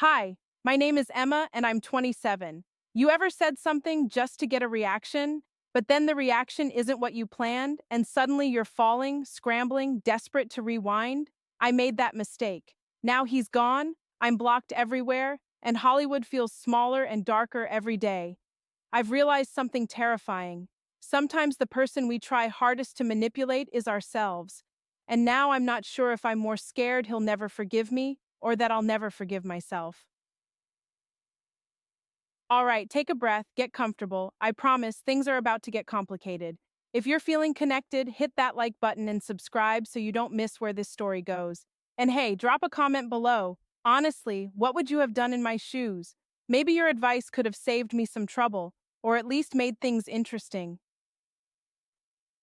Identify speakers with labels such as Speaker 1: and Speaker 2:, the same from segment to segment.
Speaker 1: Hi, my name is Emma and I'm 27. You ever said something just to get a reaction, but then the reaction isn't what you planned and suddenly you're falling, scrambling, desperate to rewind? I made that mistake. Now he's gone, I'm blocked everywhere, and Hollywood feels smaller and darker every day. I've realized something terrifying. Sometimes the person we try hardest to manipulate is ourselves. And now I'm not sure if I'm more scared he'll never forgive me or that I'll never forgive myself. All right, take a breath, get comfortable. I promise things are about to get complicated. If you're feeling connected, hit that like button and subscribe so you don't miss where this story goes. And hey, drop a comment below. Honestly, what would you have done in my shoes? Maybe your advice could have saved me some trouble, or at least made things interesting.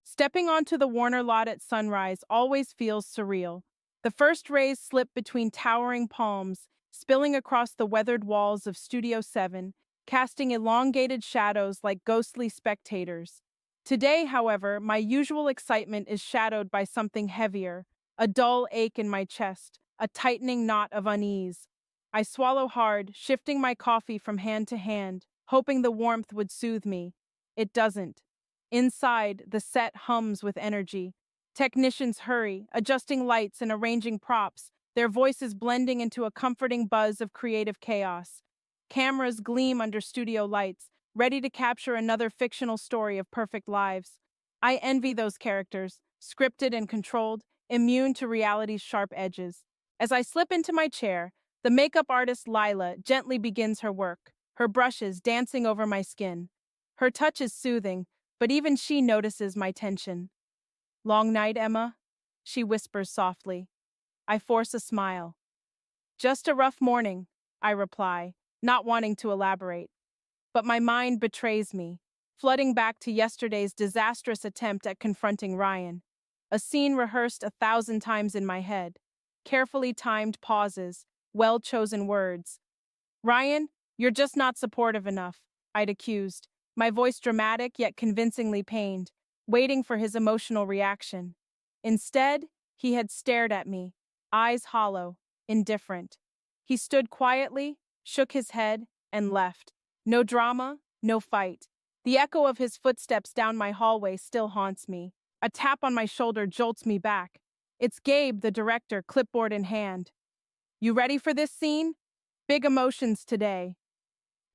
Speaker 1: Stepping onto the Warner lot at sunrise always feels surreal. The first rays slip between towering palms, spilling across the weathered walls of Studio 7, casting elongated shadows like ghostly spectators. Today, however, my usual excitement is shadowed by something heavier, a dull ache in my chest, a tightening knot of unease. I swallow hard, shifting my coffee from hand to hand, hoping the warmth would soothe me. It doesn't. Inside, the set hums with energy. Technicians hurry, adjusting lights and arranging props, their voices blending into a comforting buzz of creative chaos. Cameras gleam under studio lights, ready to capture another fictional story of perfect lives. I envy those characters, scripted and controlled, immune to reality's sharp edges. As I slip into my chair, the makeup artist Lila gently begins her work, her brushes dancing over my skin. Her touch is soothing, but even she notices my tension. Long night, Emma? She whispers softly. I force a smile. Just a rough morning, I reply, not wanting to elaborate. But my mind betrays me, flooding back to yesterday's disastrous attempt at confronting Ryan. A scene rehearsed 1,000 times in my head. Carefully timed pauses, well-chosen words. Ryan, you're just not supportive enough, I'd accused, my voice dramatic yet convincingly pained, waiting for his emotional reaction. Instead, he had stared at me, eyes hollow, indifferent. He stood quietly, shook his head, and left. No drama, no fight. The echo of his footsteps down my hallway still haunts me. A tap on my shoulder jolts me back. It's Gabe, the director, clipboard in hand. You ready for this scene? Big emotions today.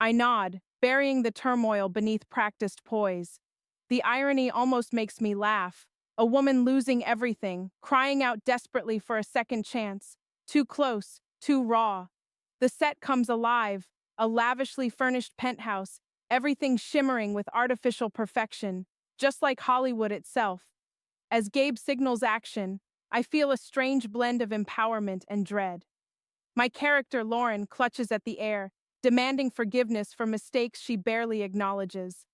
Speaker 1: I nod, burying the turmoil beneath practiced poise. The irony almost makes me laugh. A woman losing everything, crying out desperately for a second chance. Too close, too raw. The set comes alive, a lavishly furnished penthouse, everything shimmering with artificial perfection, just like Hollywood itself. As Gabe signals action, I feel a strange blend of empowerment and dread. My character, Lauren, clutches at the air, demanding forgiveness for mistakes she barely acknowledges.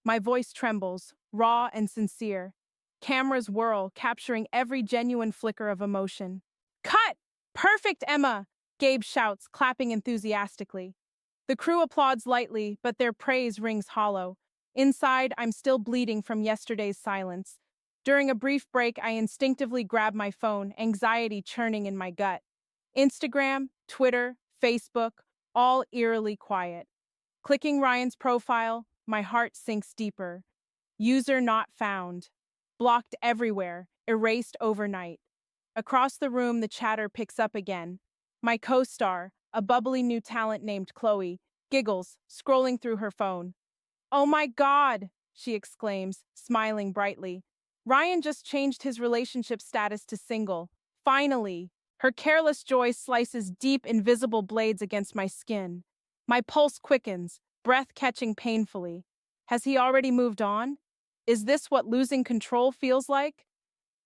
Speaker 1: My voice trembles, raw and sincere. Cameras whirl, capturing every genuine flicker of emotion. Cut! Perfect, Emma! Gabe shouts, clapping enthusiastically. The crew applauds lightly, but their praise rings hollow. Inside, I'm still bleeding from yesterday's silence. During a brief break, I instinctively grab my phone, anxiety churning in my gut. Instagram, Twitter, Facebook, all eerily quiet. Clicking Ryan's profile, my heart sinks deeper. User not found. Blocked everywhere, erased overnight. Across the room, the chatter picks up again. My co-star, a bubbly new talent named Chloe, giggles, scrolling through her phone. Oh my God, she exclaims, smiling brightly. Ryan just changed his relationship status to single. Finally, her careless joy slices deep, invisible blades against my skin. My pulse quickens, breath catching painfully. Has he already moved on? Is this what losing control feels like?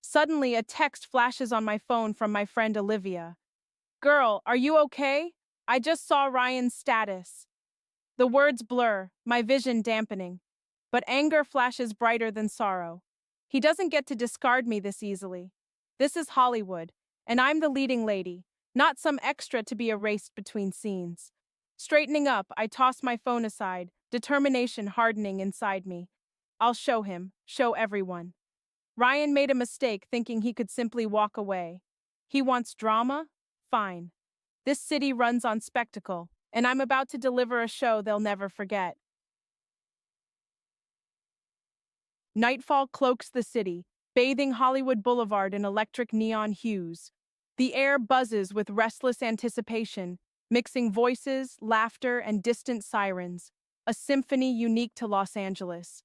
Speaker 1: Suddenly, a text flashes on my phone from my friend Olivia. Girl, are you okay? I just saw Ryan's status. The words blur, my vision dampening. But anger flashes brighter than sorrow. He doesn't get to discard me this easily. This is Hollywood, and I'm the leading lady, not some extra to be erased between scenes. Straightening up, I toss my phone aside, determination hardening inside me. I'll show him, show everyone. Ryan made a mistake thinking he could simply walk away. He wants drama? Fine. This city runs on spectacle, and I'm about to deliver a show they'll never forget. Nightfall cloaks the city, bathing Hollywood Boulevard in electric neon hues. The air buzzes with restless anticipation, mixing voices, laughter, and distant sirens, a symphony unique to Los Angeles.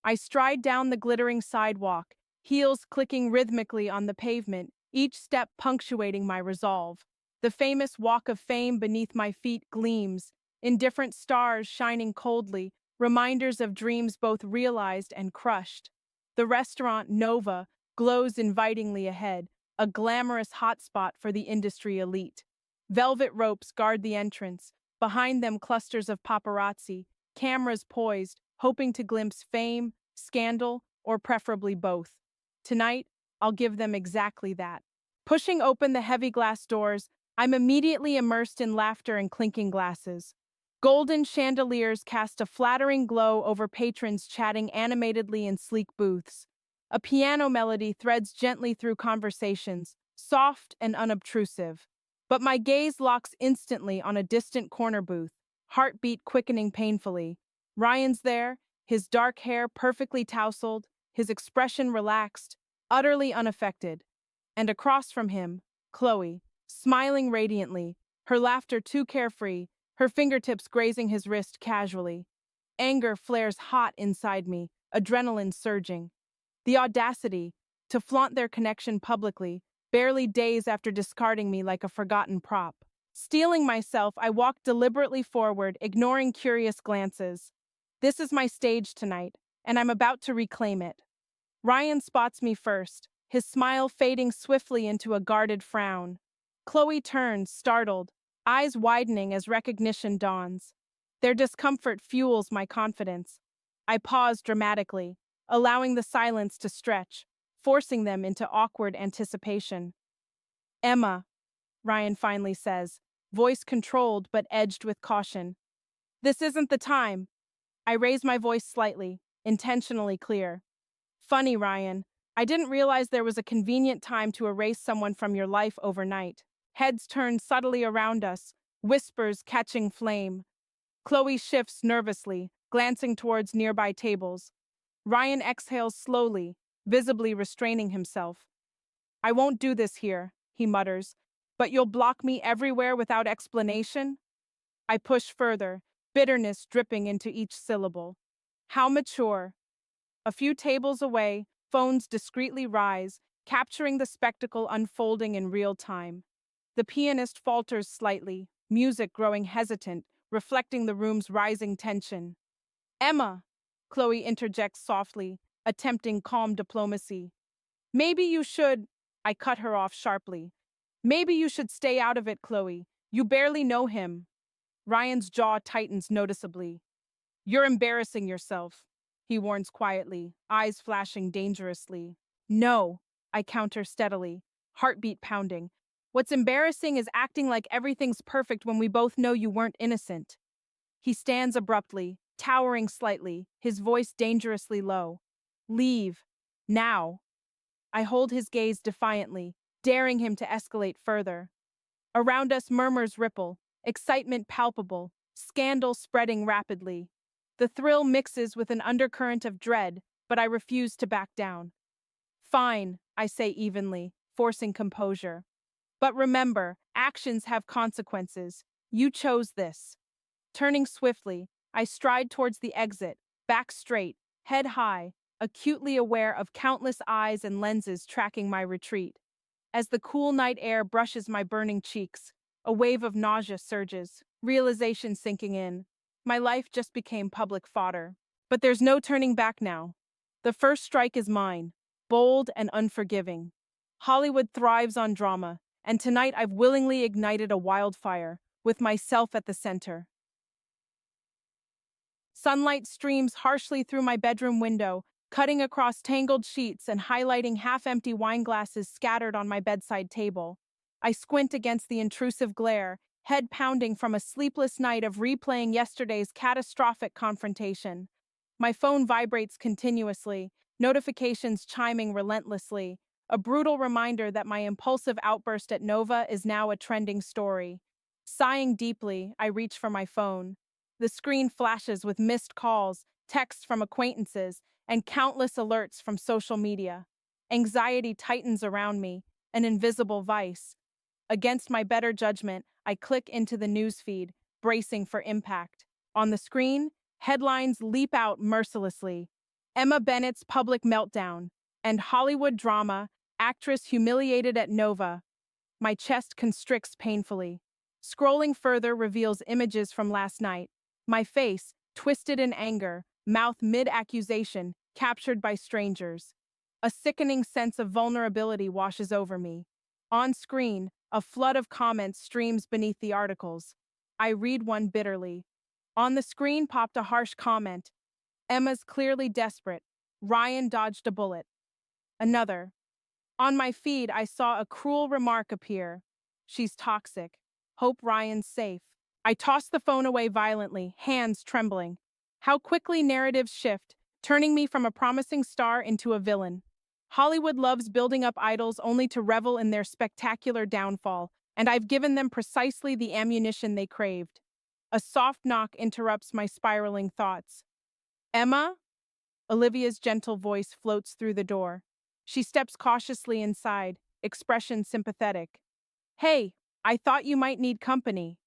Speaker 1: I stride down the glittering sidewalk, heels clicking rhythmically on the pavement, each step punctuating my resolve. The famous Walk of Fame beneath my feet gleams, indifferent stars shining coldly, reminders of dreams both realized and crushed. The restaurant Nova glows invitingly ahead, a glamorous hotspot for the industry elite. Velvet ropes guard the entrance, behind them clusters of paparazzi, cameras poised, hoping to glimpse fame, scandal, or preferably both. Tonight, I'll give them exactly that. Pushing open the heavy glass doors, I'm immediately immersed in laughter and clinking glasses. Golden chandeliers cast a flattering glow over patrons chatting animatedly in sleek booths. A piano melody threads gently through conversations, soft and unobtrusive. But my gaze locks instantly on a distant corner booth, heartbeat quickening painfully. Ryan's there, his dark hair perfectly tousled, his expression relaxed, utterly unaffected. And across from him, Chloe, smiling radiantly, her laughter too carefree, her fingertips grazing his wrist casually. Anger flares hot inside me, adrenaline surging. The audacity to flaunt their connection publicly, barely days after discarding me like a forgotten prop. Steeling myself, I walk deliberately forward, ignoring curious glances. This is my stage tonight, and I'm about to reclaim it. Ryan spots me first, his smile fading swiftly into a guarded frown. Chloe turns, startled, eyes widening as recognition dawns. Their discomfort fuels my confidence. I pause dramatically, allowing the silence to stretch, forcing them into awkward anticipation. Emma, Ryan finally says, voice controlled but edged with caution. This isn't the time. I raise my voice slightly, intentionally clear. Funny, Ryan. I didn't realize there was a convenient time to erase someone from your life overnight. Heads turn subtly around us, whispers catching flame. Chloe shifts nervously, glancing towards nearby tables. Ryan exhales slowly, visibly restraining himself. I won't do this here, he mutters, but you'll block me everywhere without explanation? I push further, bitterness dripping into each syllable. How mature. A few tables away, phones discreetly rise, capturing the spectacle unfolding in real time. The pianist falters slightly, music growing hesitant, reflecting the room's rising tension. Emma, Chloe interjects softly, attempting calm diplomacy. Maybe you should. I cut her off sharply. Maybe you should stay out of it, Chloe. You barely know him. Ryan's jaw tightens noticeably. You're embarrassing yourself, he warns quietly, eyes flashing dangerously. No, I counter steadily, heartbeat pounding. What's embarrassing is acting like everything's perfect when we both know you weren't innocent. He stands abruptly, towering slightly, his voice dangerously low. Leave. Now. I hold his gaze defiantly, daring him to escalate further. Around us murmurs ripple, excitement palpable, scandal spreading rapidly. The thrill mixes with an undercurrent of dread, but I refuse to back down. Fine, I say evenly, forcing composure. But remember, actions have consequences. You chose this. Turning swiftly, I stride towards the exit, back straight, head high, acutely aware of countless eyes and lenses tracking my retreat. As the cool night air brushes my burning cheeks, a wave of nausea surges, realization sinking in. My life just became public fodder. But there's no turning back now. The first strike is mine, bold and unforgiving. Hollywood thrives on drama, and tonight I've willingly ignited a wildfire, with myself at the center. Sunlight streams harshly through my bedroom window, cutting across tangled sheets and highlighting half-empty wine glasses scattered on my bedside table. I squint against the intrusive glare, head pounding from a sleepless night of replaying yesterday's catastrophic confrontation. My phone vibrates continuously, notifications chiming relentlessly, a brutal reminder that my impulsive outburst at Nova is now a trending story. Sighing deeply, I reach for my phone. The screen flashes with missed calls, texts from acquaintances, and countless alerts from social media. Anxiety tightens around me, an invisible vice. Against my better judgment, I click into the newsfeed, bracing for impact. On the screen, headlines leap out mercilessly. Emma Bennett's public meltdown, and Hollywood drama, actress humiliated at Nova. My chest constricts painfully. Scrolling further reveals images from last night. My face, twisted in anger, mouth mid-accusation, captured by strangers. A sickening sense of vulnerability washes over me. On screen, a flood of comments streams beneath the articles. I read one bitterly. On the screen popped a harsh comment. Emma's clearly desperate. Ryan dodged a bullet. Another. On my feed, I saw a cruel remark appear. She's toxic. Hope Ryan's safe. I tossed the phone away violently, hands trembling. How quickly narratives shift, turning me from a promising star into a villain. Hollywood loves building up idols only to revel in their spectacular downfall, and I've given them precisely the ammunition they craved. A soft knock interrupts my spiraling thoughts. Emma? Olivia's gentle voice floats through the door. She steps cautiously inside, expression sympathetic. Hey, I thought you might need company.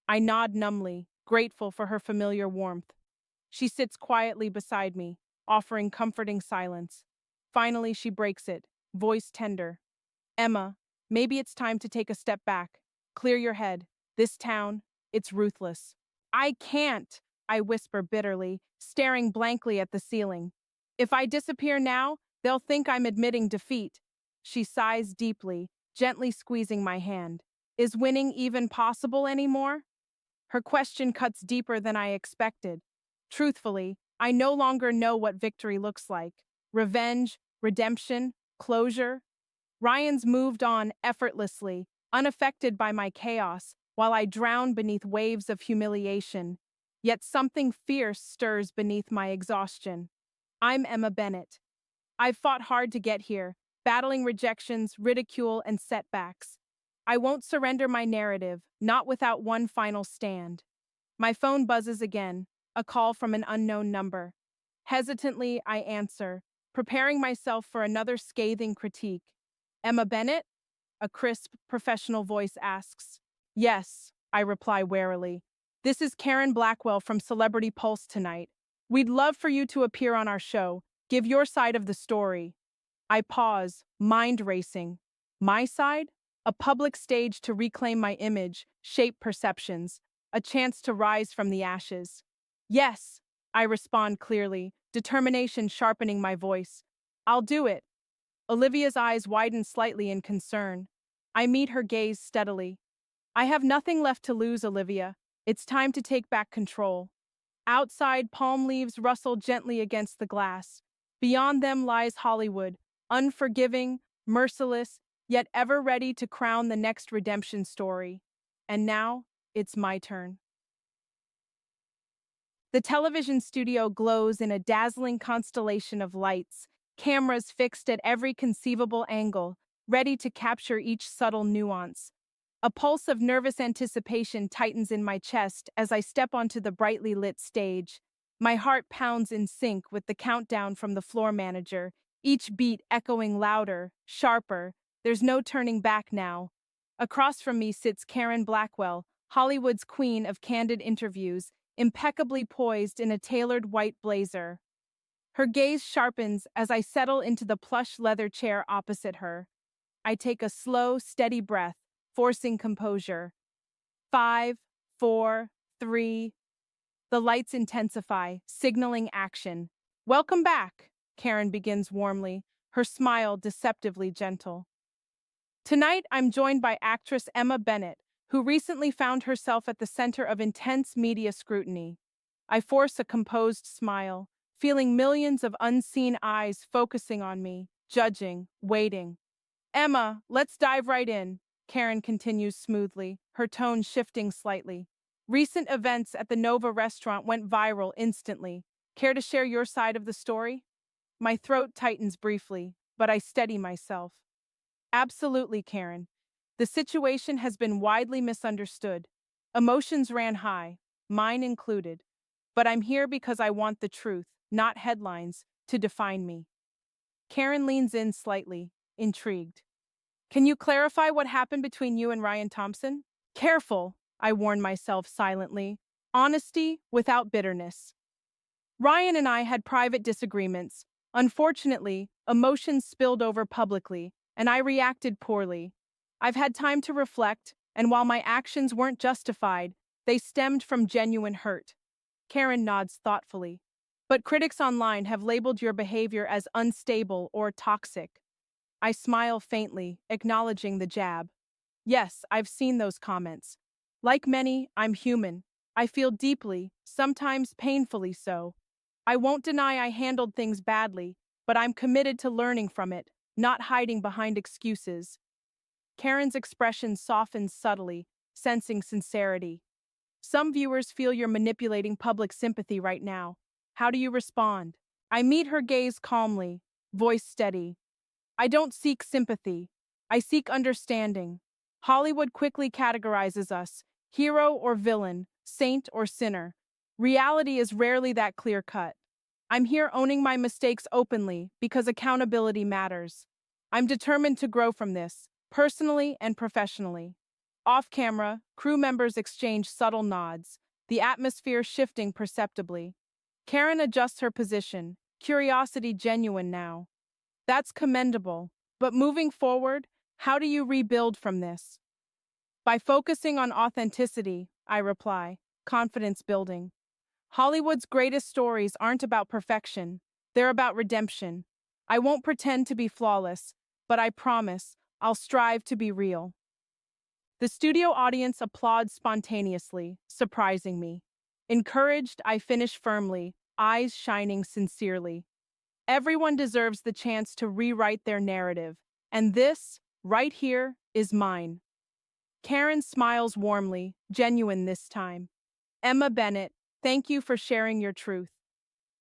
Speaker 1: I nod numbly, grateful for her familiar warmth. She sits quietly beside me, offering comforting silence. Finally, she breaks it, voice tender. Emma, maybe it's time to take a step back. Clear your head. This town, it's ruthless. I can't, I whisper bitterly, staring blankly at the ceiling. If I disappear now, they'll think I'm admitting defeat. She sighs deeply, gently squeezing my hand. Is winning even possible anymore? Her question cuts deeper than I expected. Truthfully, I no longer know what victory looks like. Revenge, redemption, closure. Ryan's moved on effortlessly, unaffected by my chaos, while I drown beneath waves of humiliation. Yet something fierce stirs beneath my exhaustion. I'm Emma Bennett. I've fought hard to get here, battling rejections, ridicule, and setbacks. I won't surrender my narrative, not without one final stand. My phone buzzes again, a call from an unknown number. Hesitantly, I answer, preparing myself for another scathing critique. Emma Bennett? A crisp, professional voice asks. Yes, I reply warily. This is Karen Blackwell from Celebrity Pulse tonight. We'd love for you to appear on our show. Give your side of the story. I pause, mind racing. My side? A public stage to reclaim my image, shape perceptions, a chance to rise from the ashes. Yes, I respond clearly, determination sharpening my voice. I'll do it. Olivia's eyes widen slightly in concern. I meet her gaze steadily. I have nothing left to lose, Olivia. It's time to take back control. Outside, palm leaves rustle gently against the glass. Beyond them lies Hollywood, unforgiving, merciless, yet ever ready to crown the next redemption story. And now, it's my turn. The television studio glows in a dazzling constellation of lights, cameras fixed at every conceivable angle, ready to capture each subtle nuance. A pulse of nervous anticipation tightens in my chest as I step onto the brightly lit stage. My heart pounds in sync with the countdown from the floor manager, each beat echoing louder, sharper. There's no turning back now. Across from me sits Karen Blackwell, Hollywood's queen of candid interviews, impeccably poised in a tailored white blazer. Her gaze sharpens as I settle into the plush leather chair opposite her. I take a slow, steady breath, forcing composure. 5, 4, 3. The lights intensify, signaling action. Welcome back, Karen begins warmly, her smile deceptively gentle. Tonight, I'm joined by actress Emma Bennett, who recently found herself at the center of intense media scrutiny. I force a composed smile, feeling millions of unseen eyes focusing on me, judging, waiting. Emma, let's dive right in, Karen continues smoothly, her tone shifting slightly. Recent events at the Nova restaurant went viral instantly. Care to share your side of the story? My throat tightens briefly, but I steady myself. Absolutely, Karen. The situation has been widely misunderstood. Emotions ran high, mine included. But I'm here because I want the truth, not headlines, to define me. Karen leans in slightly, intrigued. Can you clarify what happened between you and Ryan Thompson? Careful, I warned myself silently. Honesty without bitterness. Ryan and I had private disagreements. Unfortunately, emotions spilled over publicly, and I reacted poorly. I've had time to reflect, and while my actions weren't justified, they stemmed from genuine hurt. Karen nods thoughtfully. But critics online have labeled your behavior as unstable or toxic. I smile faintly, acknowledging the jab. Yes, I've seen those comments. Like many, I'm human. I feel deeply, sometimes painfully so. I won't deny I handled things badly, but I'm committed to learning from it, not hiding behind excuses. Karen's expression softens subtly, sensing sincerity. Some viewers feel you're manipulating public sympathy right now. How do you respond? I meet her gaze calmly, voice steady. I don't seek sympathy. I seek understanding. Hollywood quickly categorizes us, hero or villain, saint or sinner. Reality is rarely that clear-cut. I'm here owning my mistakes openly because accountability matters. I'm determined to grow from this, personally and professionally. Off camera, crew members exchange subtle nods, the atmosphere shifting perceptibly. Karen adjusts her position, curiosity genuine now. That's commendable. But moving forward, how do you rebuild from this? By focusing on authenticity, I reply, confidence building. Hollywood's greatest stories aren't about perfection, they're about redemption. I won't pretend to be flawless, but I promise I'll strive to be real. The studio audience applauds spontaneously, surprising me. Encouraged, I finish firmly, eyes shining sincerely. Everyone deserves the chance to rewrite their narrative, and this, right here, is mine. Karen smiles warmly, genuine this time. Emma Bennett, thank you for sharing your truth.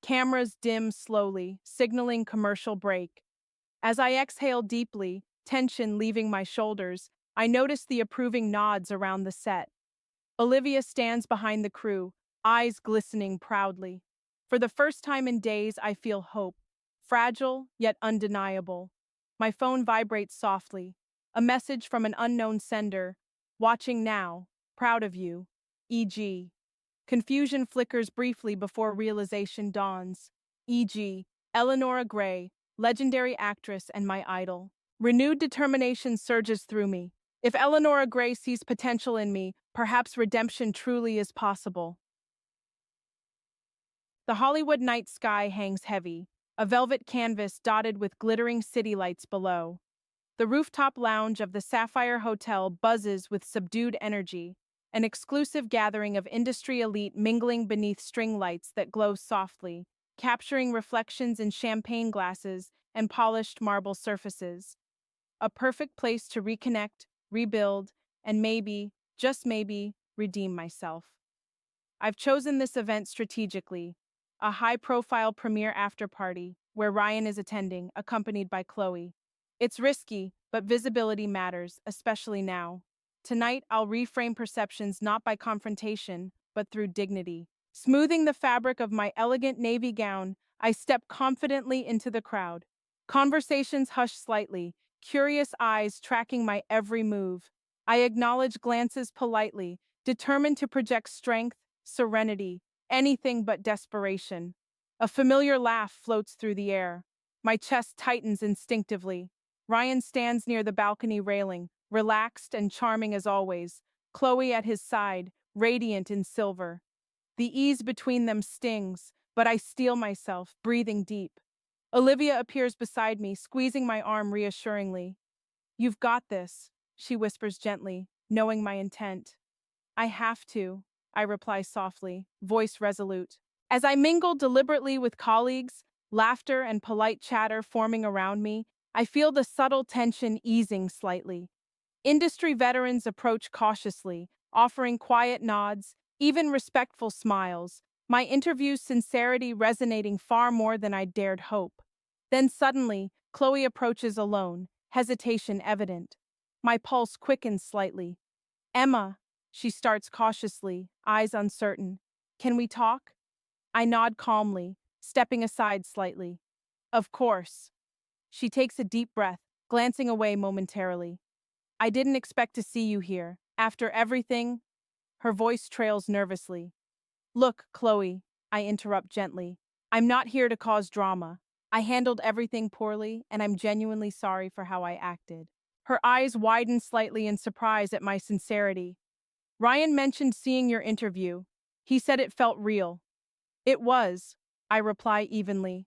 Speaker 1: Cameras dim slowly, signaling commercial break. As I exhale deeply, tension leaving my shoulders, I notice the approving nods around the set. Olivia stands behind the crew, eyes glistening proudly. For the first time in days, I feel hope, fragile yet undeniable. My phone vibrates softly. A message from an unknown sender. Watching now, proud of you. E.g. Confusion flickers briefly before realization dawns. E.g., Eleanora Gray, legendary actress and my idol. Renewed determination surges through me. If Eleanora Gray sees potential in me, perhaps redemption truly is possible. The Hollywood night sky hangs heavy, a velvet canvas dotted with glittering city lights below. The rooftop lounge of the Sapphire Hotel buzzes with subdued energy, an exclusive gathering of industry elite mingling beneath string lights that glow softly, capturing reflections in champagne glasses and polished marble surfaces. A perfect place to reconnect, rebuild, and maybe, just maybe, redeem myself. I've chosen this event strategically, a high-profile premiere after-party where Ryan is attending, accompanied by Chloe. It's risky, but visibility matters, especially now. Tonight, I'll reframe perceptions not by confrontation, but through dignity. Smoothing the fabric of my elegant navy gown, I step confidently into the crowd. Conversations hush slightly, curious eyes tracking my every move. I acknowledge glances politely, determined to project strength, serenity, anything but desperation. A familiar laugh floats through the air. My chest tightens instinctively. Ryan stands near the balcony railing, relaxed and charming as always, Chloe at his side, radiant in silver. The ease between them stings, but I steel myself, breathing deep. Olivia appears beside me, squeezing my arm reassuringly. You've got this, she whispers gently, knowing my intent. I have to, I reply softly, voice resolute. As I mingle deliberately with colleagues, laughter and polite chatter forming around me, I feel the subtle tension easing slightly. Industry veterans approach cautiously, offering quiet nods, even respectful smiles, my interview's sincerity resonating far more than I dared hope. Then suddenly, Chloe approaches alone, hesitation evident. My pulse quickens slightly. Emma, She starts cautiously, eyes uncertain. Can we talk? I nod calmly, stepping aside slightly. Of course. She takes a deep breath, glancing away momentarily. I didn't expect to see you here. After everything, her voice trails nervously. Look, Chloe, I interrupt gently. I'm not here to cause drama. I handled everything poorly, and I'm genuinely sorry for how I acted. Her eyes widen slightly in surprise at my sincerity. Ryan mentioned seeing your interview. He said it felt real. It was, I reply evenly.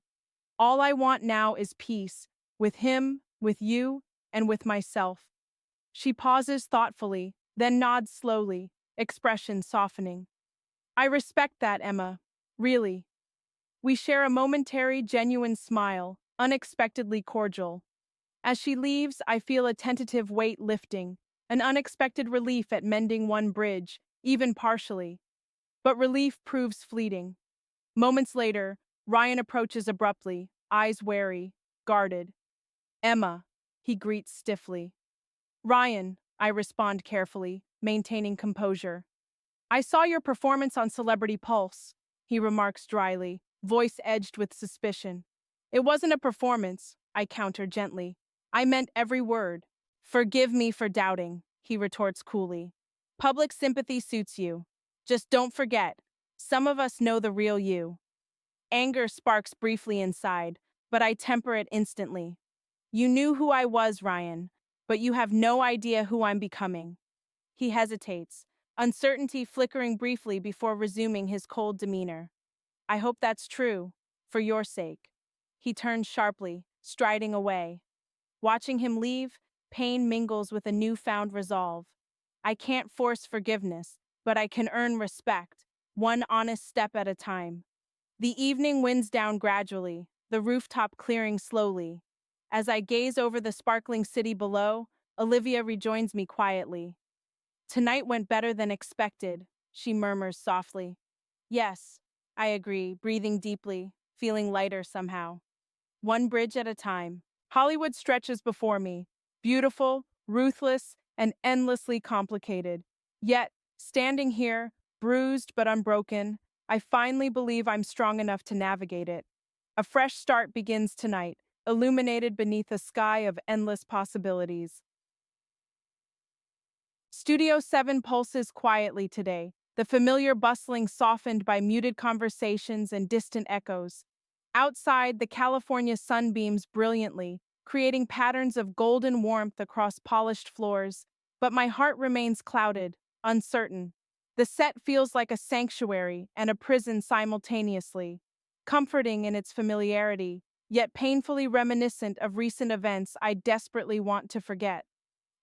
Speaker 1: All I want now is peace, with him, with you, and with myself. She pauses thoughtfully, then nods slowly, expression softening. I respect that, Emma. Really. We share a momentary, genuine smile, unexpectedly cordial. As she leaves, I feel a tentative weight lifting, an unexpected relief at mending one bridge, even partially. But relief proves fleeting. Moments later, Ryan approaches abruptly, eyes wary, guarded. Emma, he greets stiffly. Ryan, I respond carefully, maintaining composure. I saw your performance on Celebrity Pulse, he remarks dryly, voice edged with suspicion. It wasn't a performance, I counter gently. I meant every word. Forgive me for doubting, he retorts coolly. Public sympathy suits you. Just don't forget, some of us know the real you. Anger sparks briefly inside, but I temper it instantly. You knew who I was, Ryan, but you have no idea who I'm becoming. He hesitates, uncertainty flickering briefly before resuming his cold demeanor. I hope that's true, for your sake. He turns sharply, striding away. Watching him leave, pain mingles with a newfound resolve. I can't force forgiveness, but I can earn respect, one honest step at a time. The evening winds down gradually, the rooftop clearing slowly. As I gaze over the sparkling city below, Olivia rejoins me quietly. Tonight went better than expected, she murmurs softly. Yes, I agree, breathing deeply, feeling lighter somehow. One bridge at a time. Hollywood stretches before me, beautiful, ruthless, and endlessly complicated. Yet, standing here, bruised but unbroken, I finally believe I'm strong enough to navigate it. A fresh start begins tonight, illuminated beneath a sky of endless possibilities. Studio 7 pulses quietly today, the familiar bustling softened by muted conversations and distant echoes. Outside, the California sun beams brilliantly, creating patterns of golden warmth across polished floors, but my heart remains clouded, uncertain. The set feels like a sanctuary and a prison simultaneously, comforting in its familiarity, yet painfully reminiscent of recent events I desperately want to forget.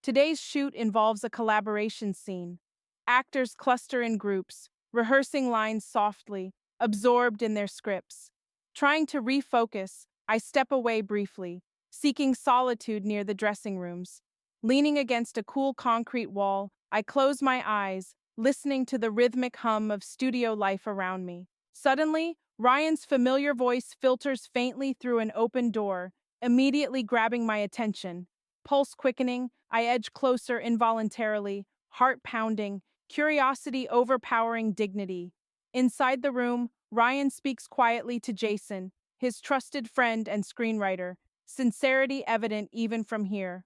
Speaker 1: Today's shoot involves a collaboration scene. Actors cluster in groups, rehearsing lines softly, absorbed in their scripts. Trying to refocus, I step away briefly, seeking solitude near the dressing rooms. Leaning against a cool concrete wall, I close my eyes, listening to the rhythmic hum of studio life around me. Suddenly, Ryan's familiar voice filters faintly through an open door, immediately grabbing my attention. Pulse quickening, I edge closer involuntarily, heart pounding, curiosity overpowering dignity. Inside the room, Ryan speaks quietly to Jason, his trusted friend and screenwriter, sincerity evident even from here.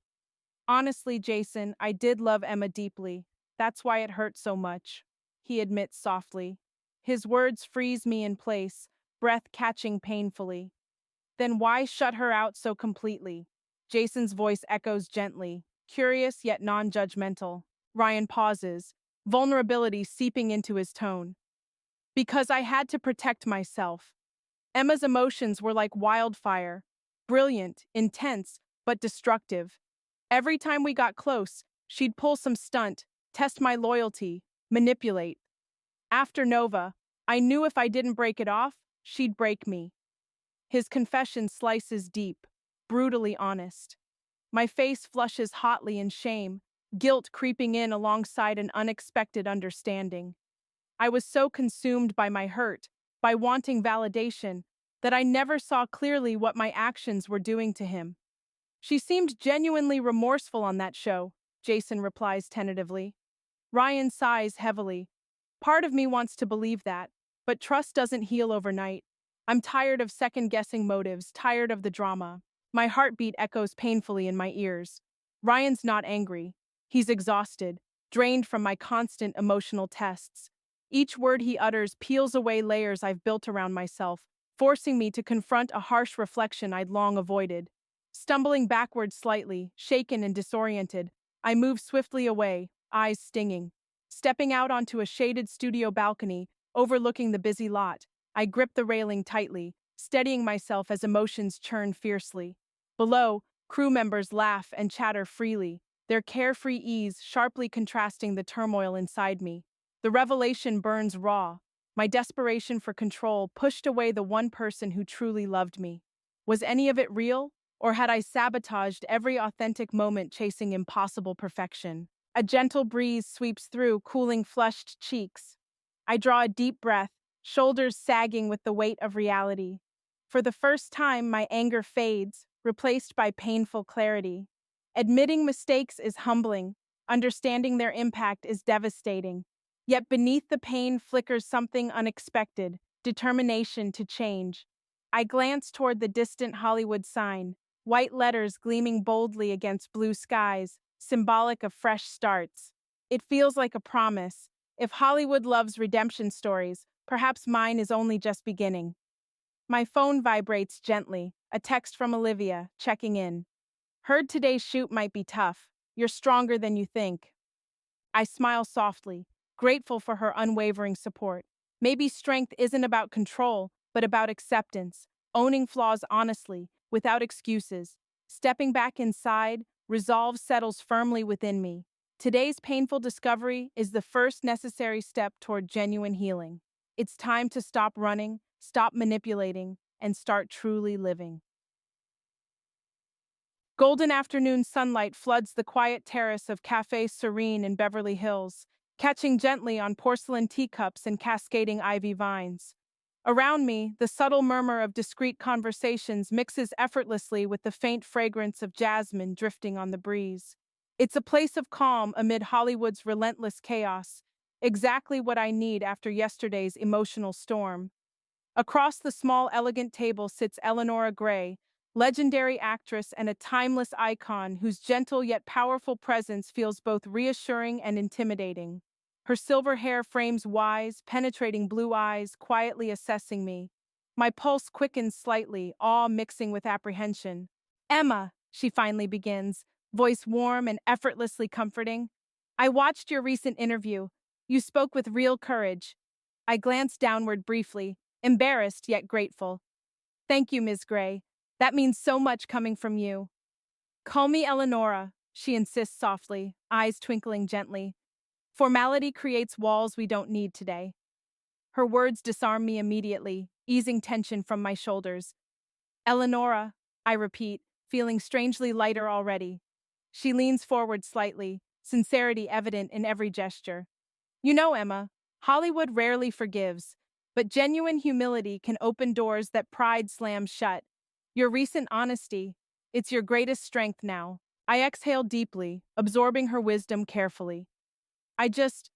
Speaker 1: Honestly, Jason, I did love Emma deeply. That's why it hurt so much, he admits softly. His words freeze me in place, breath catching painfully. Then why shut her out so completely? Jason's voice echoes gently, curious yet non-judgmental. Ryan pauses, vulnerability seeping into his tone. Because I had to protect myself. Emma's emotions were like wildfire, brilliant, intense, but destructive. Every time we got close, she'd pull some stunt, test my loyalty, manipulate. After Nova, I knew if I didn't break it off, she'd break me. His confession slices deep, brutally honest. My face flushes hotly in shame, guilt creeping in alongside an unexpected understanding. I was so consumed by my hurt, by wanting validation, that I never saw clearly what my actions were doing to him. She seemed genuinely remorseful on that show, Jason replies tentatively. Ryan sighs heavily. Part of me wants to believe that, but trust doesn't heal overnight. I'm tired of second-guessing motives, tired of the drama. My heartbeat echoes painfully in my ears. Ryan's not angry. He's exhausted, drained from my constant emotional tests. Each word he utters peels away layers I've built around myself, forcing me to confront a harsh reflection I'd long avoided. Stumbling backward slightly, shaken and disoriented, I move swiftly away, eyes stinging. Stepping out onto a shaded studio balcony, overlooking the busy lot, I grip the railing tightly, steadying myself as emotions churn fiercely. Below, crew members laugh and chatter freely, their carefree ease sharply contrasting the turmoil inside me. The revelation burns raw, my desperation for control pushed away the one person who truly loved me. Was any of it real? Or had I sabotaged every authentic moment chasing impossible perfection? A gentle breeze sweeps through, cooling flushed cheeks. I draw a deep breath, shoulders sagging with the weight of reality. For the first time, my anger fades, replaced by painful clarity. Admitting mistakes is humbling. Understanding their impact is devastating. Yet beneath the pain flickers something unexpected, determination to change. I glance toward the distant Hollywood sign, white letters gleaming boldly against blue skies, symbolic of fresh starts. It feels like a promise. If Hollywood loves redemption stories, perhaps mine is only just beginning. My phone vibrates gently, a text from Olivia, checking in. Heard today's shoot might be tough. You're stronger than you think. I smile softly, grateful for her unwavering support. Maybe strength isn't about control, but about acceptance, owning flaws honestly, without excuses. Stepping back inside, resolve settles firmly within me. Today's painful discovery is the first necessary step toward genuine healing. It's time to stop running, stop manipulating, and start truly living. Golden afternoon sunlight floods the quiet terrace of Café Serene in Beverly Hills, catching gently on porcelain teacups and cascading ivy vines. Around me, the subtle murmur of discreet conversations mixes effortlessly with the faint fragrance of jasmine drifting on the breeze. It's a place of calm amid Hollywood's relentless chaos, exactly what I need after yesterday's emotional storm. Across the small, elegant table sits Eleanora Gray, legendary actress and a timeless icon whose gentle yet powerful presence feels both reassuring and intimidating. Her silver hair frames wise, penetrating blue eyes, quietly assessing me. My pulse quickens slightly, awe mixing with apprehension. Emma, she finally begins, voice warm and effortlessly comforting. I watched your recent interview. You spoke with real courage. I glanced downward briefly, embarrassed yet grateful. Thank you, Ms. Gray. That means so much coming from you. Call me Eleonora, she insists softly, eyes twinkling gently. Formality creates walls we don't need today. Her words disarm me immediately, easing tension from my shoulders. Eleonora, I repeat, feeling strangely lighter already. She leans forward slightly, sincerity evident in every gesture. You know, Emma, Hollywood rarely forgives, but genuine humility can open doors that pride slams shut. Your recent honesty, it's your greatest strength now. I exhale deeply, absorbing her wisdom carefully. I just,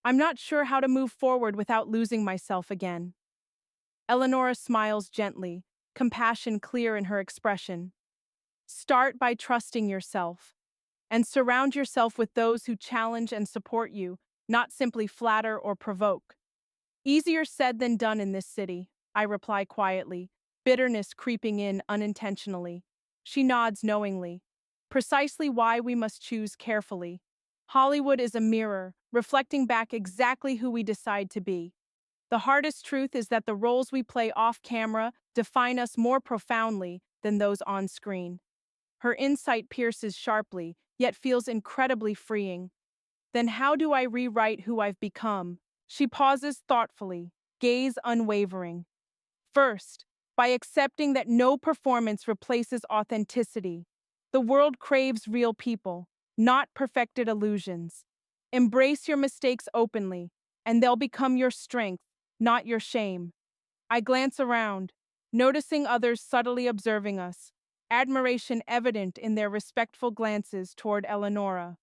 Speaker 1: I'm not sure how to move forward without losing myself again. Eleonora smiles gently, compassion clear in her expression. Start by trusting yourself, and surround yourself with those who challenge and support you, not simply flatter or provoke. Easier said than done in this city, I reply quietly, bitterness creeping in unintentionally. She nods knowingly. Precisely why we must choose carefully. Hollywood is a mirror, reflecting back exactly who we decide to be. The hardest truth is that the roles we play off camera define us more profoundly than those on screen. Her insight pierces sharply, yet feels incredibly freeing. Then how do I rewrite who I've become? She pauses thoughtfully, gaze unwavering. First, by accepting that no performance replaces authenticity. The world craves real people, not perfected illusions. Embrace your mistakes openly, and they'll become your strength, not your shame. I glance around, noticing others subtly observing us, admiration evident in their respectful glances toward Eleonora.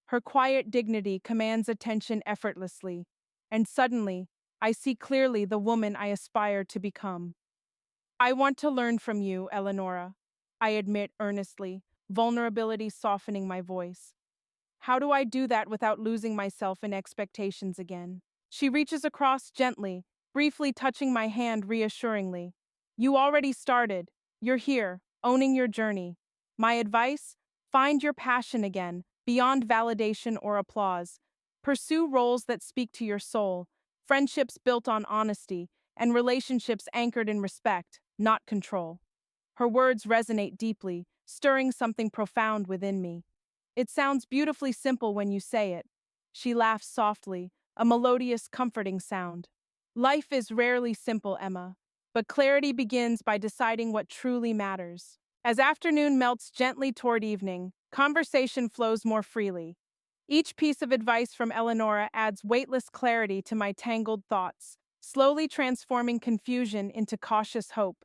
Speaker 1: Her quiet dignity commands attention effortlessly, and suddenly, I see clearly the woman I aspire to become. I want to learn from you, Eleonora, I admit earnestly, vulnerability softening my voice. How do I do that without losing myself in expectations again? She reaches across gently, briefly touching my hand reassuringly. You already started. You're here, owning your journey. My advice? Find your passion again, beyond validation or applause. Pursue roles that speak to your soul, friendships built on honesty, and relationships anchored in respect, not control. Her words resonate deeply, stirring something profound within me. It sounds beautifully simple when you say it. She laughs softly, a melodious, comforting sound. Life is rarely simple, Emma, but clarity begins by deciding what truly matters. As afternoon melts gently toward evening, conversation flows more freely. Each piece of advice from Eleonora adds weightless clarity to my tangled thoughts, slowly transforming confusion into cautious hope.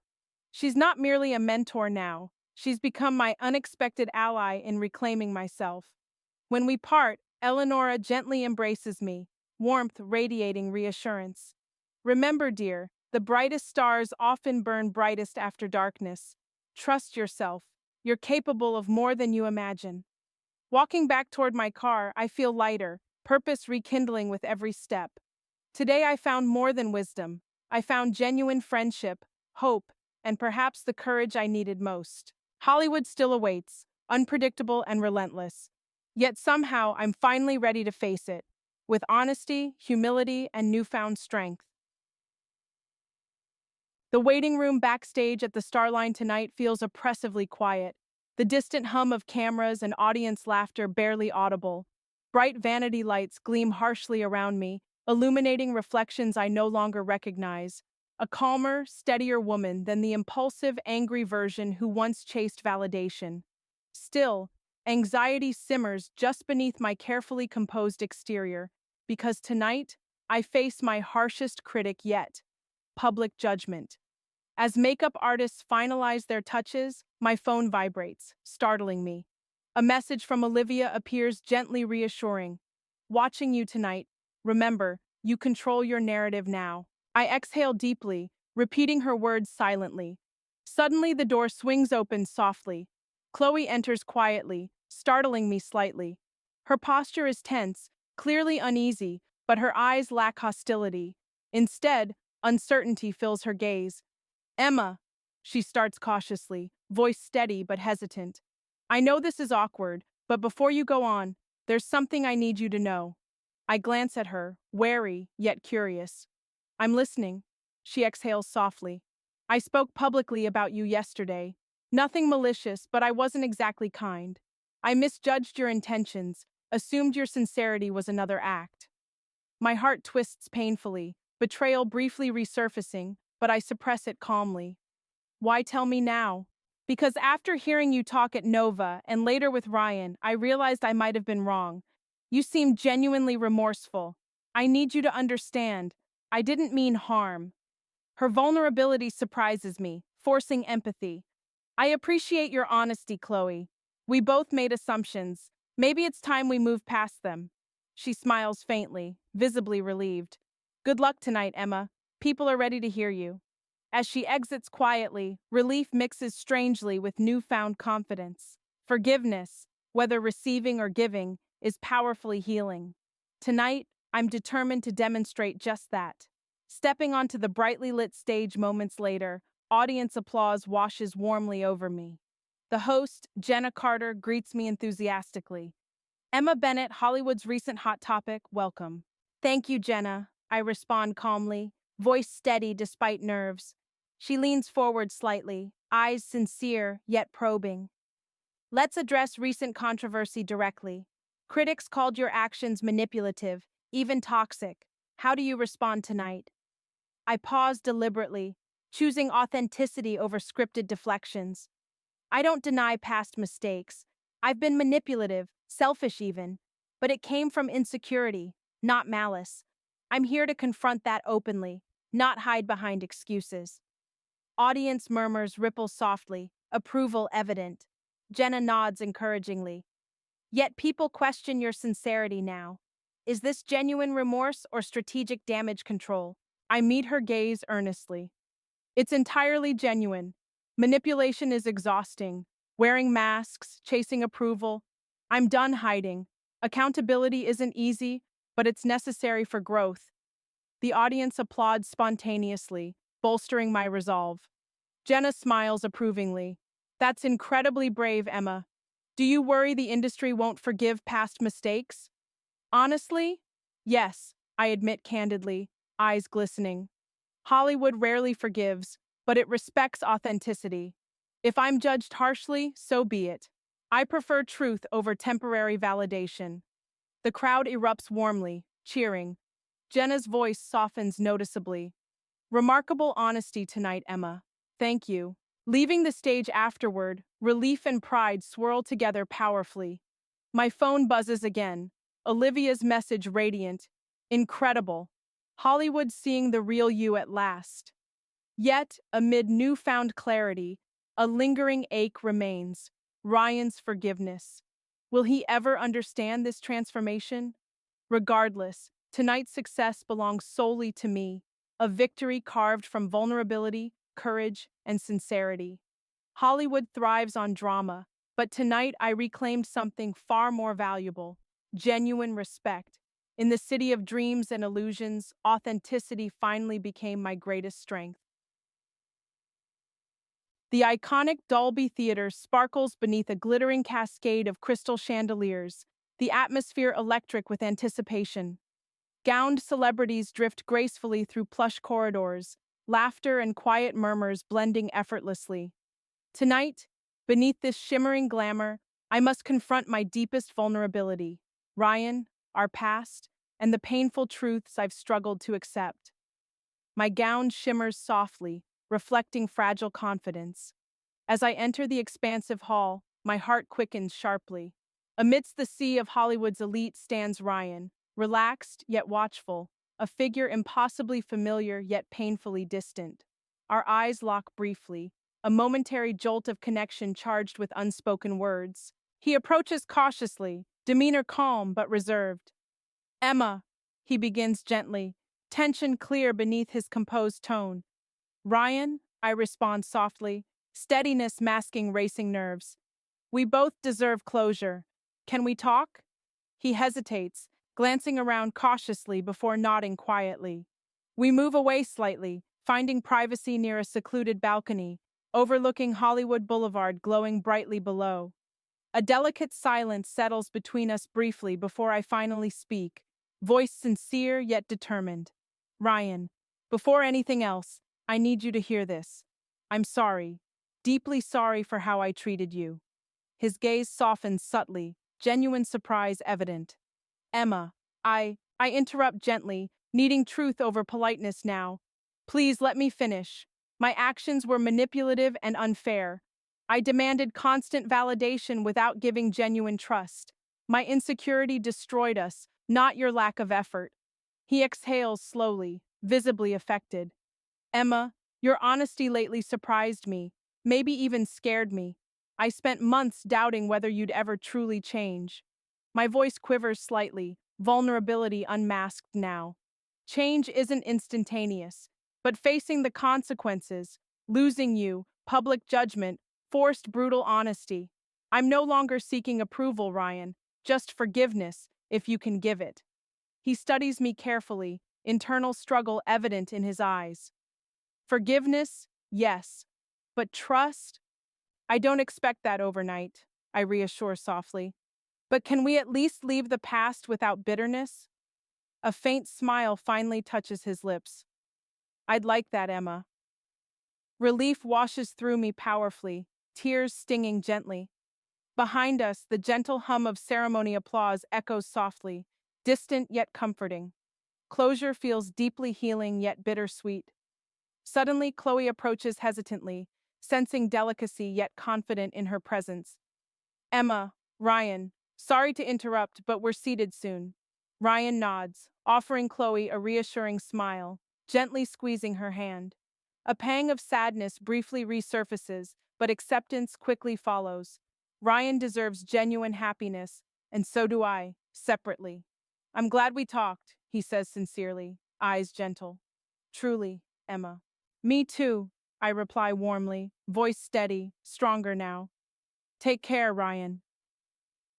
Speaker 1: She's not merely a mentor now, she's become my unexpected ally in reclaiming myself. When we part, Eleonora gently embraces me, warmth radiating reassurance. Remember, dear, the brightest stars often burn brightest after darkness. Trust yourself. You're capable of more than you imagine. Walking back toward my car, I feel lighter, purpose rekindling with every step. Today I found more than wisdom. I found genuine friendship, hope, and perhaps the courage I needed most. Hollywood still awaits, unpredictable and relentless. Yet somehow I'm finally ready to face it, with honesty, humility, and newfound strength. The waiting room backstage at the Starline tonight feels oppressively quiet, the distant hum of cameras and audience laughter barely audible. Bright vanity lights gleam harshly around me, illuminating reflections I no longer recognize. A calmer, steadier woman than the impulsive, angry version who once chased validation. Still, anxiety simmers just beneath my carefully composed exterior, because tonight, I face my harshest critic yet: public judgment. As makeup artists finalize their touches, my phone vibrates, startling me. A message from Olivia appears gently reassuring. Watching you tonight, remember, you control your narrative now. I exhale deeply, repeating her words silently. Suddenly, the door swings open softly. Chloe enters quietly, startling me slightly. Her posture is tense, clearly uneasy, but her eyes lack hostility. Instead, uncertainty fills her gaze. Emma, she starts cautiously, voice steady but hesitant. I know this is awkward, but before you go on, there's something I need you to know. I glance at her, wary yet curious. I'm listening. She exhales softly. I spoke publicly about you yesterday. Nothing malicious, but I wasn't exactly kind. I misjudged your intentions, assumed your sincerity was another act. My heart twists painfully, betrayal briefly resurfacing, but I suppress it calmly. Why tell me now? Because after hearing you talk at Nova and later with Ryan, I realized I might have been wrong. You seem genuinely remorseful. I need you to understand. I didn't mean harm. Her vulnerability surprises me, forcing empathy. I appreciate your honesty, Chloe. We both made assumptions. Maybe it's time we move past them. She smiles faintly, visibly relieved. Good luck tonight, Emma. People are ready to hear you. As she exits quietly, relief mixes strangely with newfound confidence. Forgiveness, whether receiving or giving, is powerfully healing. Tonight, I'm determined to demonstrate just that. Stepping onto the brightly lit stage moments later, audience applause washes warmly over me. The host, Jenna Carter, greets me enthusiastically. Emma Bennett, Hollywood's recent hot topic, welcome. Thank you, Jenna, I respond calmly, voice steady despite nerves. She leans forward slightly, eyes sincere yet probing. Let's address recent controversy directly. Critics called your actions manipulative, even toxic. How do you respond tonight? I pause deliberately, choosing authenticity over scripted deflections. I don't deny past mistakes. I've been manipulative, selfish even, but it came from insecurity, not malice. I'm here to confront that openly, not hide behind excuses. Audience murmurs ripple softly, approval evident. Jenna nods encouragingly. Yet people question your sincerity now. Is this genuine remorse or strategic damage control? I meet her gaze earnestly. It's entirely genuine. Manipulation is exhausting. Wearing masks, chasing approval. I'm done hiding. Accountability isn't easy, but it's necessary for growth. The audience applauds spontaneously, bolstering my resolve. Jenna smiles approvingly. That's incredibly brave, Emma. Do you worry the industry won't forgive past mistakes? Honestly, yes, I admit candidly, eyes glistening. Hollywood rarely forgives, but it respects authenticity. If I'm judged harshly, so be it. I prefer truth over temporary validation. The crowd erupts warmly, cheering. Jenna's voice softens noticeably. Remarkable honesty tonight, Emma. Thank you. Leaving the stage afterward, relief and pride swirl together powerfully. My phone buzzes again. Olivia's message radiant. Incredible. Hollywood seeing the real you at last. Yet, amid newfound clarity, a lingering ache remains. Ryan's forgiveness. Will he ever understand this transformation? Regardless, tonight's success belongs solely to me, a victory carved from vulnerability, courage, and sincerity. Hollywood thrives on drama, but tonight I reclaimed something far more valuable: genuine respect. In the city of dreams and illusions, authenticity finally became my greatest strength. The iconic Dolby Theater sparkles beneath a glittering cascade of crystal chandeliers, the atmosphere electric with anticipation. Gowned celebrities drift gracefully through plush corridors, laughter and quiet murmurs blending effortlessly. Tonight, beneath this shimmering glamour, I must confront my deepest vulnerability: Ryan, our past, and the painful truths I've struggled to accept. My gown shimmers softly, reflecting fragile confidence. As I enter the expansive hall, my heart quickens sharply. Amidst the sea of Hollywood's elite stands Ryan, relaxed yet watchful, a figure impossibly familiar yet painfully distant. Our eyes lock briefly, a momentary jolt of connection charged with unspoken words. He approaches cautiously, demeanor calm but reserved. Emma, he begins gently, tension clear beneath his composed tone. Ryan, I respond softly, steadiness masking racing nerves. We both deserve closure. Can we talk? He hesitates, glancing around cautiously before nodding quietly. We move away slightly, finding privacy near a secluded balcony, overlooking Hollywood Boulevard glowing brightly below. A delicate silence settles between us briefly before I finally speak, voice sincere yet determined. Ryan, before anything else, I need you to hear this. I'm sorry, deeply sorry for how I treated you. His gaze softens subtly, genuine surprise evident. Emma, I interrupt gently, needing truth over politeness now. Please let me finish. My actions were manipulative and unfair. I demanded constant validation without giving genuine trust. My insecurity destroyed us, not your lack of effort. He exhales slowly, visibly affected. Emma, your honesty lately surprised me, maybe even scared me. I spent months doubting whether you'd ever truly change. My voice quivers slightly, vulnerability unmasked now. Change isn't instantaneous, but facing the consequences, losing you, public judgment, forced brutal honesty. I'm no longer seeking approval, Ryan, just forgiveness, if you can give it. He studies me carefully, internal struggle evident in his eyes. Forgiveness, yes, but trust? I don't expect that overnight, I reassure softly. But can we at least leave the past without bitterness? A faint smile finally touches his lips. I'd like that, Emma. Relief washes through me powerfully, tears stinging gently. Behind us, the gentle hum of ceremony applause echoes softly, distant yet comforting. Closure feels deeply healing yet bittersweet. Suddenly, Chloe approaches hesitantly, sensing delicacy yet confident in her presence. Emma, Ryan, sorry to interrupt, but we're seated soon. Ryan nods, offering Chloe a reassuring smile, gently squeezing her hand. A pang of sadness briefly resurfaces, but acceptance quickly follows. Ryan deserves genuine happiness, And so do I, separately. I'm glad we talked, he says sincerely, eyes gentle. Truly, Emma. Me too, I reply warmly, voice steady, stronger now. Take care, Ryan.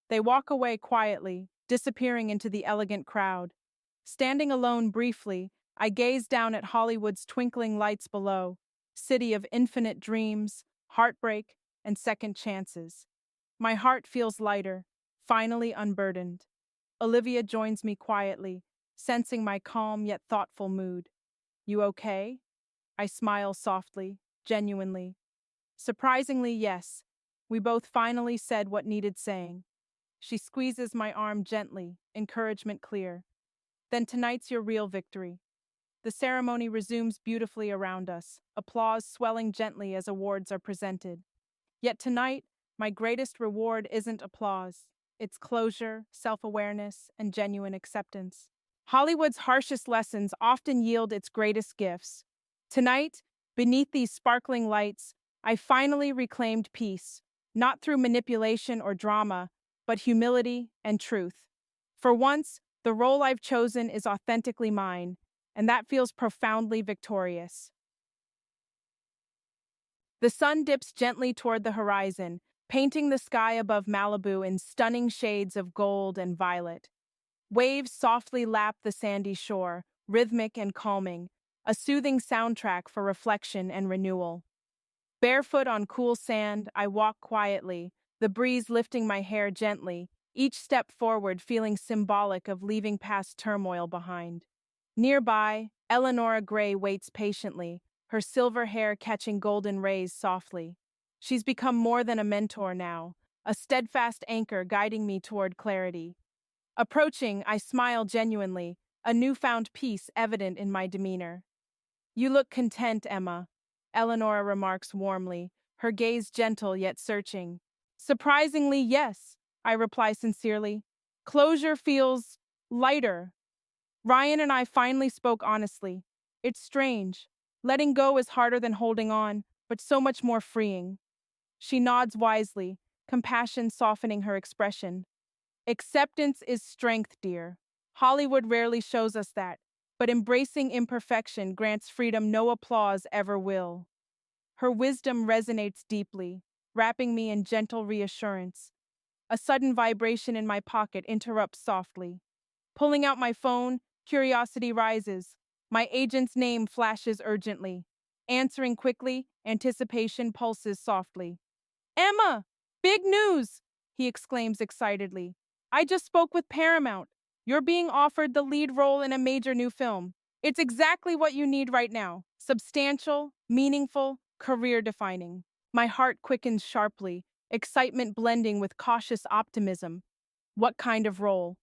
Speaker 1: They walk away quietly, disappearing into the elegant crowd. Standing alone briefly, I gaze down at Hollywood's twinkling lights below, city of infinite dreams, heartbreak, and second chances. My heart feels lighter, finally unburdened. Olivia joins me quietly, sensing my calm yet thoughtful mood. You okay? I smile softly, genuinely. Surprisingly, yes. We both finally said what needed saying. She squeezes my arm gently, encouragement clear. Then tonight's your real victory. The ceremony resumes beautifully around us, applause swelling gently as awards are presented. Yet tonight, my greatest reward isn't applause. It's closure, self-awareness, and genuine acceptance. Hollywood's harshest lessons often yield its greatest gifts. Tonight, beneath these sparkling lights, I finally reclaimed peace, not through manipulation or drama, but humility and truth. For once, the role I've chosen is authentically mine, and that feels profoundly victorious. The sun dips gently toward the horizon, painting the sky above Malibu in stunning shades of gold and violet. Waves softly lap the sandy shore, rhythmic and calming, a soothing soundtrack for reflection and renewal. Barefoot on cool sand, I walk quietly, the breeze lifting my hair gently, each step forward feeling symbolic of leaving past turmoil behind. Nearby, Eleanora Gray waits patiently, her silver hair catching golden rays softly. She's become more than a mentor now, a steadfast anchor guiding me toward clarity. Approaching, I smile genuinely, a newfound peace evident in my demeanor. You look content, Emma, Eleanora remarks warmly, her gaze gentle yet searching. Surprisingly, yes, I reply sincerely. Closure feels lighter. Ryan and I finally spoke honestly. It's strange. Letting go is harder than holding on, but so much more freeing. She nods wisely, compassion softening her expression. Acceptance is strength, dear. Hollywood rarely shows us that, but embracing imperfection grants freedom no applause ever will. Her wisdom resonates deeply, wrapping me in gentle reassurance. A sudden vibration in my pocket interrupts softly. Pulling out my phone, curiosity rises. My agent's name flashes urgently. Answering quickly, anticipation pulses softly. Emma! Big news! He exclaims excitedly. I just spoke with Paramount. You're being offered the lead role in a major new film. It's exactly what you need right now. Substantial, meaningful, career defining. My heart quickens sharply, excitement blending with cautious optimism. What kind of role?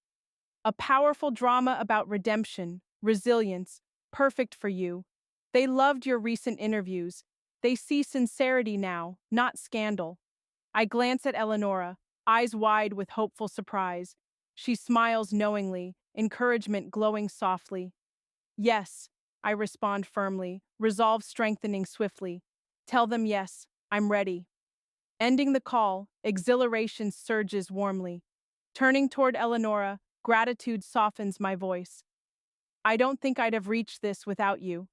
Speaker 1: A powerful drama about redemption, resilience, perfect for you. They loved your recent interviews. They see sincerity now, not scandal. I glance at Eleonora, eyes wide with hopeful surprise. She smiles knowingly, encouragement glowing softly. Yes, I respond firmly, resolve strengthening swiftly. Tell them yes, I'm ready. Ending the call, exhilaration surges warmly. Turning toward Eleonora, gratitude softens my voice. I don't think I'd have reached this without you.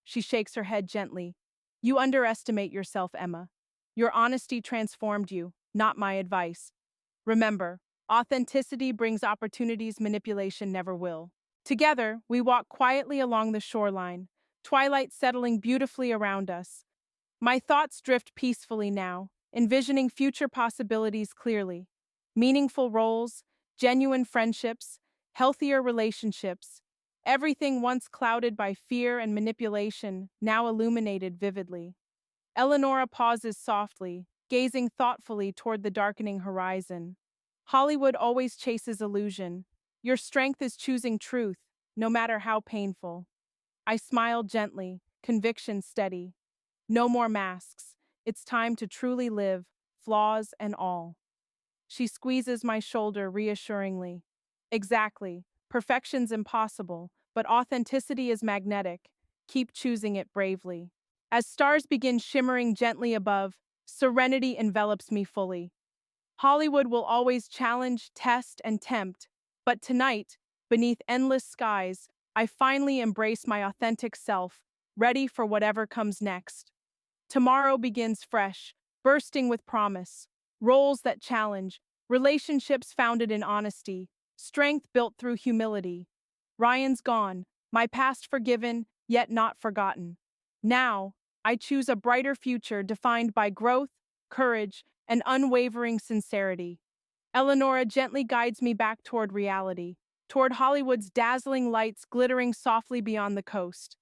Speaker 1: She shakes her head gently. You underestimate yourself, Emma. Your honesty transformed you, not my advice. Remember, authenticity brings opportunities manipulation never will. Together, we walk quietly along the shoreline, twilight settling beautifully around us. My thoughts drift peacefully now, envisioning future possibilities clearly. Meaningful roles, genuine friendships, healthier relationships. Everything once clouded by fear and manipulation, now illuminated vividly. Eleonora pauses softly, gazing thoughtfully toward the darkening horizon. Hollywood always chases illusion. Your strength is choosing truth, no matter how painful. I smile gently, conviction steady. No more masks. It's time to truly live, flaws and all. She squeezes my shoulder reassuringly. Exactly. Perfection's impossible, but authenticity is magnetic. Keep choosing it bravely. As stars begin shimmering gently above, serenity envelops me fully. Hollywood will always challenge, test, and tempt, but tonight, beneath endless skies, I finally embrace my authentic self, ready for whatever comes next. Tomorrow begins fresh, bursting with promise, roles that challenge, relationships founded in honesty, strength built through humility. Ryan's gone, my past forgiven, yet not forgotten. Now, I choose a brighter future defined by growth, courage, and unwavering sincerity. Eleonora gently guides me back toward reality, toward Hollywood's dazzling lights glittering softly beyond the coast.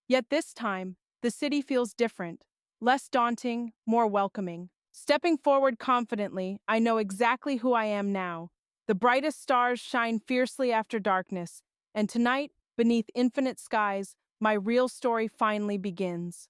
Speaker 1: Yet this time, the city feels different, less daunting, more welcoming. Stepping forward confidently, I know exactly who I am now. The brightest stars shine fiercely after darkness, and tonight, beneath infinite skies, my real story finally begins.